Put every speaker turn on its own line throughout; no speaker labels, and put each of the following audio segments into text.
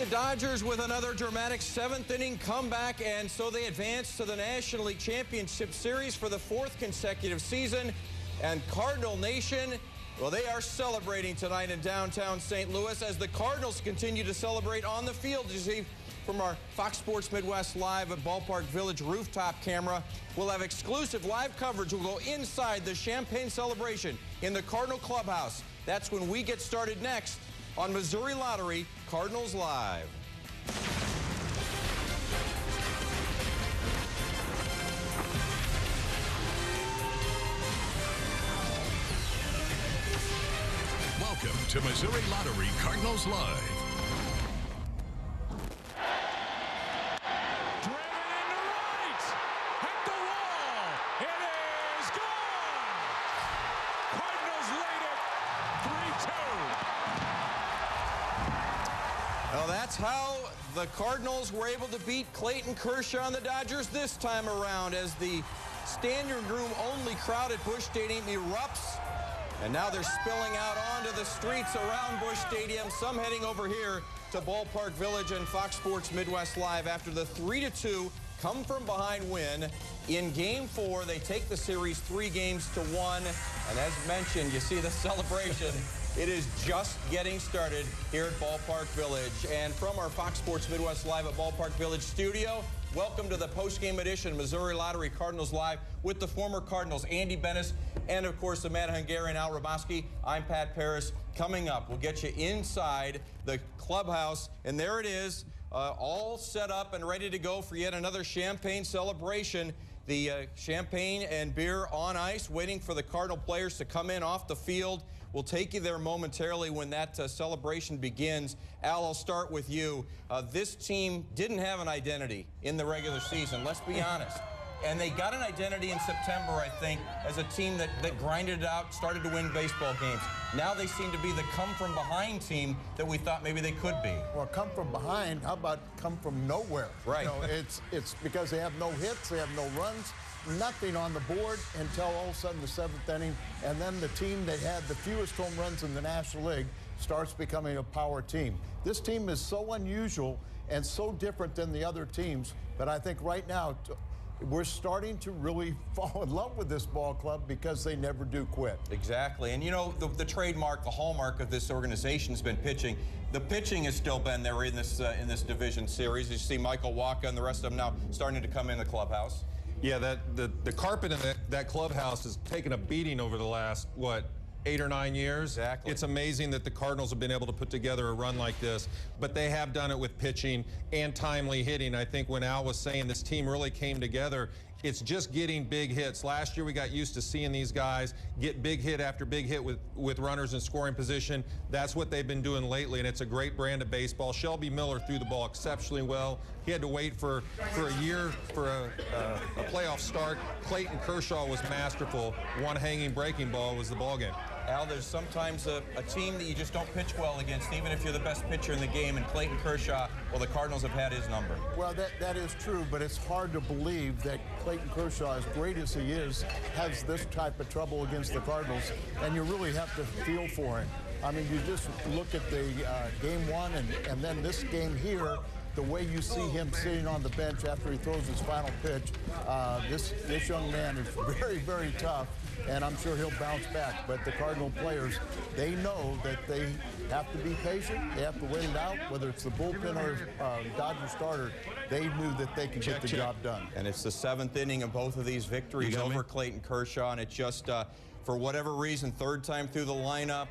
The Dodgers with another dramatic seventh-inning comeback, and so they advance to the National League Championship Series for the fourth consecutive season. And Cardinal Nation, well, they are celebrating tonight in downtown St. Louis as the Cardinals continue to celebrate on the field. You see from our Fox Sports Midwest Live at Ballpark Village rooftop camera, we'll have exclusive live coverage. We'll go inside the champagne celebration in the Cardinal Clubhouse. That's when we get started next on Missouri Lottery Cardinals Live.
Welcome to Missouri Lottery Cardinals Live.
Well, that's how the Cardinals were able to beat Clayton Kershaw and the Dodgers this time around as the standing room only crowd at Busch Stadium erupts. And now they're spilling out onto the streets around Busch Stadium, some heading over here to Ballpark Village and Fox Sports Midwest Live after the 3-2 come-from-behind win. In Game 4, they take the series 3-1. And as mentioned, you see the celebration. It is just getting started here at Ballpark Village. And from our Fox Sports Midwest Live at Ballpark Village studio, welcome to the post-game edition, Missouri Lottery Cardinals Live, with the former Cardinals, Andy Bennis, and of course the Mad Hungarian, Al Raboski. I'm Pat Paris. Coming up, we'll get you inside the clubhouse, and there it is, all set up and ready to go for yet another champagne celebration. The champagne and beer on ice, waiting for the Cardinal players to come in off the field. We'll take you there momentarily when that celebration begins. Al, I'll start with you. This team didn't have an identity in the regular season, let's be honest. And they got an identity in September, I think, as a team that grinded it out, started to win baseball games. Now they seem to be the come-from-behind team that we thought maybe they could be.
Well, come from behind, how about come from nowhere?
Right.
You know, it's because they have no hits, they have no runs, nothing on the board until all of a sudden the seventh inning, and then the team that had the fewest home runs in the National League starts becoming a power team. This team is so unusual and so different than the other teams, but I think right now we're starting to really fall in love with this ball club because they never do quit.
Exactly. And, you know, the trademark, the hallmark of this organization has been pitching. The pitching has still been there in this division series. You see Michael Wacha and the rest of them now starting to come in the clubhouse.
Yeah, the carpet in that clubhouse has taken a beating over the last, what, 8 or 9 years.
Exactly.
It's amazing that the Cardinals have been able to put together a run like this, but they have done it with pitching and timely hitting. I think when Al was saying this team really came together, it's just getting big hits. Last year we got used to seeing these guys get big hit after big hit with runners in scoring position. That's what they've been doing lately, and it's a great brand of baseball. Shelby Miller threw the ball exceptionally well. He had to wait for a year for a playoff start. Clayton Kershaw was masterful. One hanging breaking ball was the ball game.
Al, there's sometimes a team that you just don't pitch well against, even if you're the best pitcher in the game, and Clayton Kershaw, well, the Cardinals have had his number.
Well, that is true, but it's hard to believe that Clayton Kershaw, as great as he is, has this type of trouble against the Cardinals, and you really have to feel for him. I mean, you just look at the Game 1 and then this game here, the way you see him sitting on the bench after he throws his final pitch, this young man is very, very tough, and I'm sure he'll bounce back. But the Cardinal players, they know that they have to be patient. They have to wait it out, whether it's the bullpen or Dodger starter. They knew that they could get the job done.
And it's the seventh inning of both of these victories over Clayton Kershaw, and it's just, for whatever reason, third time through the lineup,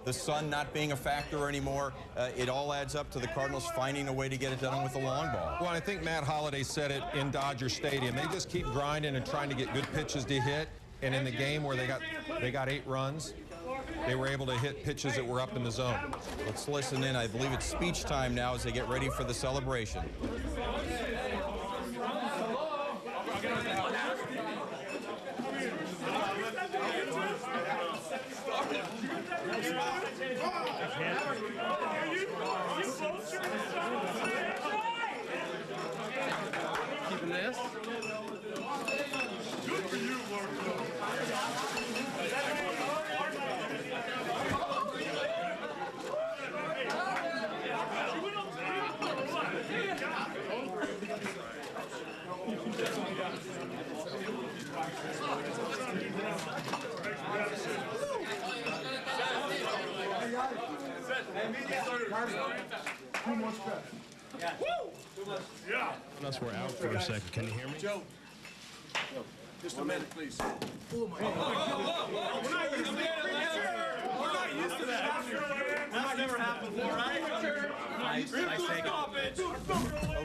the sun not being a factor anymore, it all adds up to the Cardinals finding a way to get it done with the long ball.
Well, I think Matt Holliday said it in Dodger Stadium. They just keep grinding and trying to get good pitches to hit. And in the game where they got 8 runs, they were able to hit pitches that were up in the zone.
Let's listen in. I believe it's speech time now as they get ready for the celebration.
Keeping this? Good for you, Marco.
Unless we're out for a second. Can you hear me?
Joe. Just a minute, please.
We're not used to that. That's never happened before, right?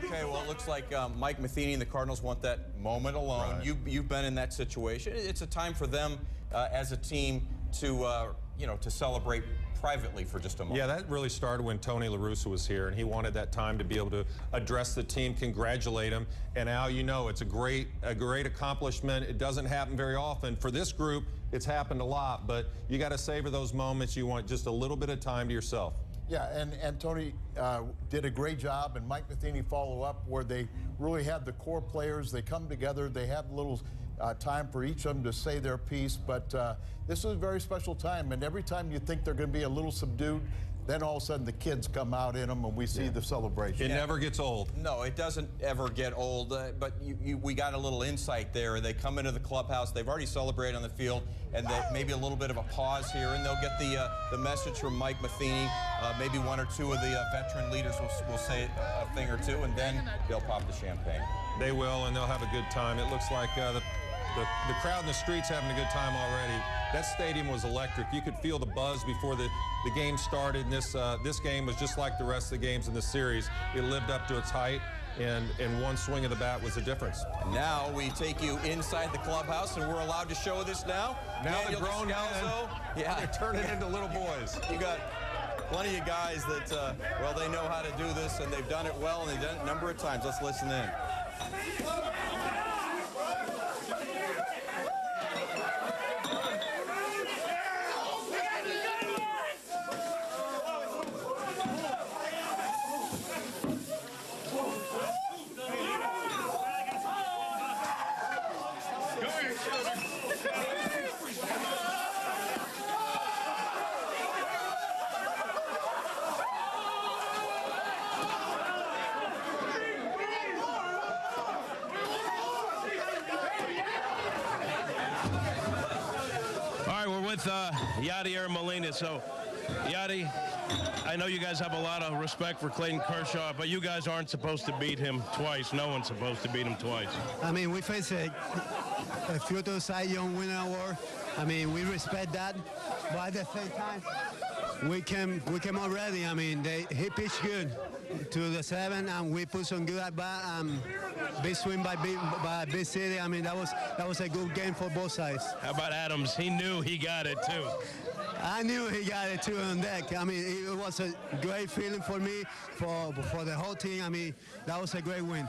Okay, well, it looks like Mike Matheny and the Cardinals want that moment alone.
Right.
You've been in that situation. It's a time for them as a team to, to celebrate privately for just a moment.
Yeah, that really started when Tony La Russa was here, and he wanted that time to be able to address the team, congratulate him. And Al, you know, it's a great accomplishment. It doesn't happen very often. For this group, it's happened a lot, but you got to savor those moments. You want just a little bit of time to yourself.
Yeah, and Tony did a great job, and Mike Matheny follow up where they really have the core players. They come together. They have a little time for each of them to say their piece. But this is a very special time, and every time you think they're going to be a little subdued, then all of a sudden the kids come out in them, and we see the celebration.
It never gets old.
No, it doesn't ever get old, but we got a little insight there. They come into the clubhouse. They've already celebrated on the field, and maybe a little bit of a pause here, and they'll get the message from Mike Matheny. Maybe one or two of the veteran leaders will say a thing or two, and then they'll pop the champagne.
They will, and they'll have a good time. It looks like the crowd in the streets having a good time already. That stadium was electric. You could feel the buzz before the game started. And this game was just like the rest of the games in the series. It lived up to its height, and one swing of the bat was the difference.
Now we take you inside the clubhouse, and we're allowed to show this now.
Now
Daniel
the grown men, they're turning into little boys.
You got plenty of guys that, well, they know how to do this, and they've done it well, and they've done it a number of times. Let's listen in.
With Yadier Molina. So, Yadi, I know you guys have a lot of respect for Clayton Kershaw, but you guys aren't supposed to beat him twice. No one's supposed to beat him twice.
I mean, we face a future Cy Young winner award. I mean, we respect that, but at the same time, we came already. I mean, he pitched good to the 7, and we put some good at bat. Big swing by Big City. I mean, that was a good game for both sides.
How about Adams? He knew he got it too.
I knew he got it too on deck. I mean, it was a great feeling for me, for the whole team. I mean, that was a great win.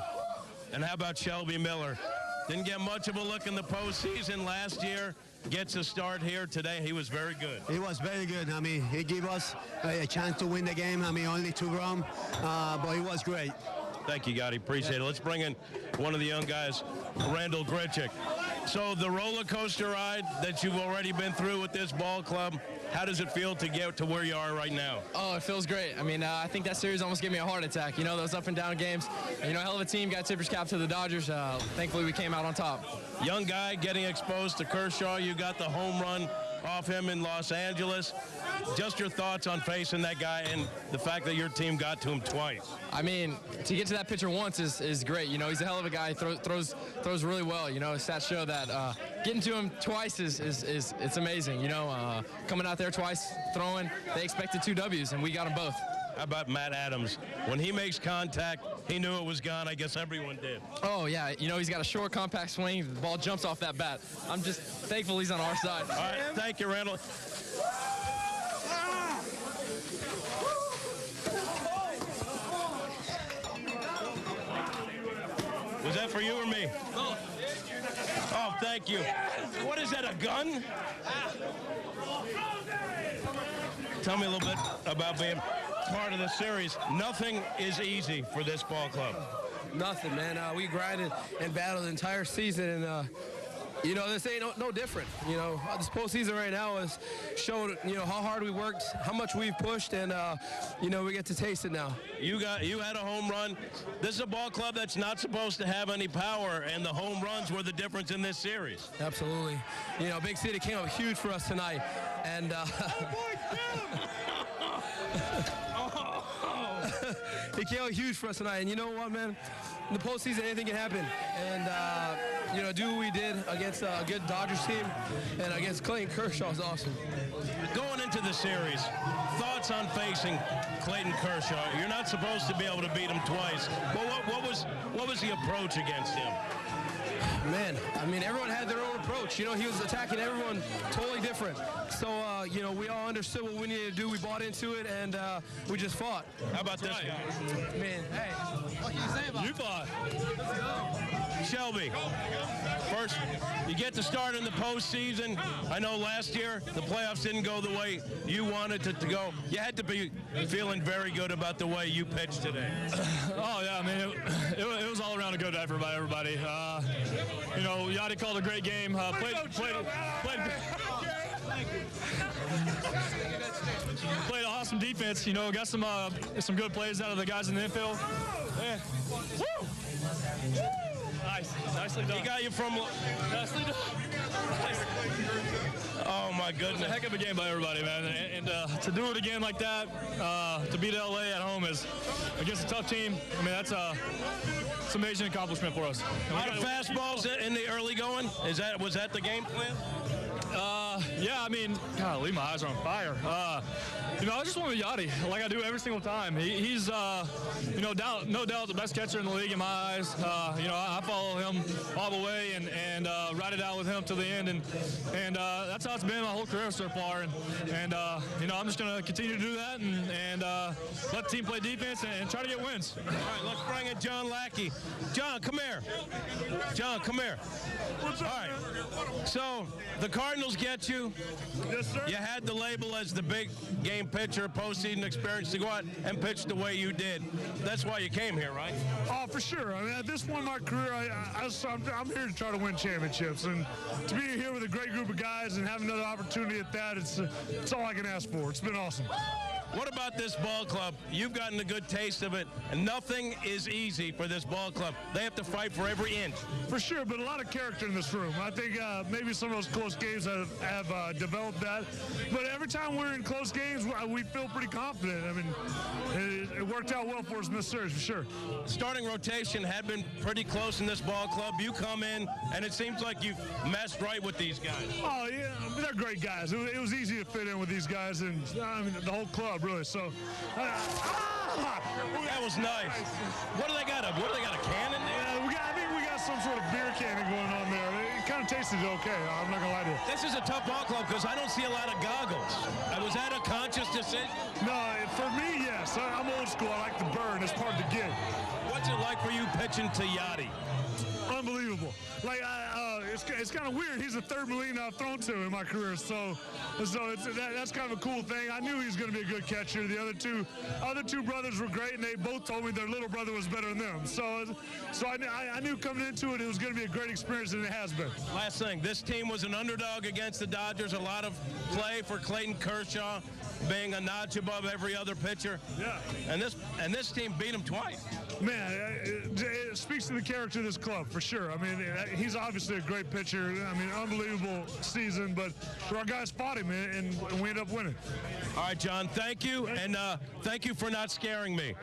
And how about Shelby Miller? Didn't get much of a look in the postseason last year. Gets a start here today. He was very good.
He was very good. I mean, he gave us a chance to win the game. I mean, only 2 runs, but he was great.
Thank you, Gotti. Appreciate it. Let's bring in one of the young guys, Randall Grichuk. So the roller coaster ride that you've already been through with this ball club, how does it feel to get to where you are right now?
Oh, it feels great. I mean, I think that series almost gave me a heart attack. You know, those up and down games. You know, hell of a team, got tippers cap to the Dodgers. Thankfully, we came out on top.
Young guy getting exposed to Kershaw. You got the home run off him in Los Angeles. Just your thoughts on facing that guy and the fact that your team got to him twice.
I mean, to get to that pitcher once is great. You know, he's a hell of a guy. Throws really well. You know, stats show that getting to him twice is it's amazing. You know, coming out there twice, throwing, they expected 2 Ws, and we got them both.
How about Matt Adams? When he makes contact, he knew it was gone. I guess everyone did.
Oh, yeah. You know, he's got a short, compact swing. The ball jumps off that bat. I'm just thankful he's on our side.
All right. Thank you, Randall. Was that for you or me? Oh, thank you. What is that, a gun? Tell me a little bit about being part of the series. Nothing is easy for this ball club.
Nothing, man. We grinded and battled the entire season, and you know, this ain't no different. You know, this postseason right now has showed, you know, how hard we worked, how much we've pushed, and you know, we get to taste it now.
You had a home run. This is a ball club that's not supposed to have any power, and the home runs were the difference in this series.
Absolutely. You know, Big City came up huge for us tonight, and he came out huge for us tonight. And you know what, man? In the postseason, anything can happen. And, you know, do what we did against a good Dodgers team and against Clayton Kershaw is awesome.
Going into the series, thoughts on facing Clayton Kershaw? You're not supposed to be able to beat him twice. But what was the approach against him?
Man, I mean, everyone had their own approach. You know, he was attacking everyone totally different. So, you know, we all understood what we needed to do. We bought into it, and we just fought.
How about this guy?
Man, hey, what can you say about it?
You fought. Shelby, first, you get to start in the postseason. I know last year the playoffs didn't go the way you wanted it to go. You had to be feeling very good about the way you pitched today.
Oh, yeah, I mean, it was all around a good effort by everybody. You know, Yachty called a great game. Played awesome defense. You know, got some good plays out of the guys in the infield. Yeah. Woo! Nice. Nicely done.
He got you from...
Nicely done.
Oh, my goodness.
It's a heck of a game by everybody, man. And to do it again like that, to beat LA at home is against a tough team. I mean, it's an amazing accomplishment for us.
A lot of fastballs in the early going. Was that the game plan?
Yeah, I mean, golly, my eyes are on fire. You know, I just want to Yachty like I do every single time. He's, you know, no doubt the best catcher in the league in my eyes. You know, I follow him all the way and ride it out with him to the end, and that's how it's been my whole career so far. And you know, I'm just gonna continue to do that and let the team play defense and try to get wins.
All right, let's bring in John Lackey. John, come here. John, come here. All right. So the Cardinals get you.
Yes, sir.
You had the label as the big game pitcher, postseason experience to go out and pitch the way you did. That's why you came here, right?
Oh, for sure. I mean, at this point in my career, I'm here to try to win championships. And to be here with a great group of guys and have another opportunity at that, it's all I can ask for. It's been awesome.
What about this ball club? You've gotten a good taste of it, and nothing is easy for this ball club. They have to fight for every inch.
For sure, but a lot of character in this room. I think maybe some of those close games have developed that. But every time we're in close games, we feel pretty confident. I mean, it worked out well for us in this series, for sure.
Starting rotation had been pretty close in this ball club. You come in, and it seems like you've messed right with these guys.
Oh, yeah, they're great guys. It was easy to fit in with these guys, and I mean, the whole club. Really, so
that was nice. What do they got? A cannon there?
Yeah, I think we got some sort of beer cannon going on there. It kind of tasted okay. I'm not gonna lie to you.
This is a tough ball club because I don't see a lot of goggles. Was that a conscious decision?
No, for me, yes. I'm old school. I like the burn. It's part of the gig.
What's it like for you pitching to Yachty?
Unbelievable. Like it's kind of weird. He's the third million I've thrown to in my career, so that's kind of a cool thing. I knew he was going to be a good catcher. The other two brothers were great, and they both told me their little brother was better than them. So I knew coming into it was going to be a great experience, and it has been.
Last thing, this team was an underdog against the Dodgers. A lot of play for Clayton Kershaw, being a notch above every other pitcher.
Yeah.
And this team beat him twice.
Man, it speaks to the character of this club, for sure. I mean, he's obviously a great pitcher. I mean, unbelievable season, but our guys fought him, and we ended up winning.
All right, John, thank you, and thank you for not scaring me.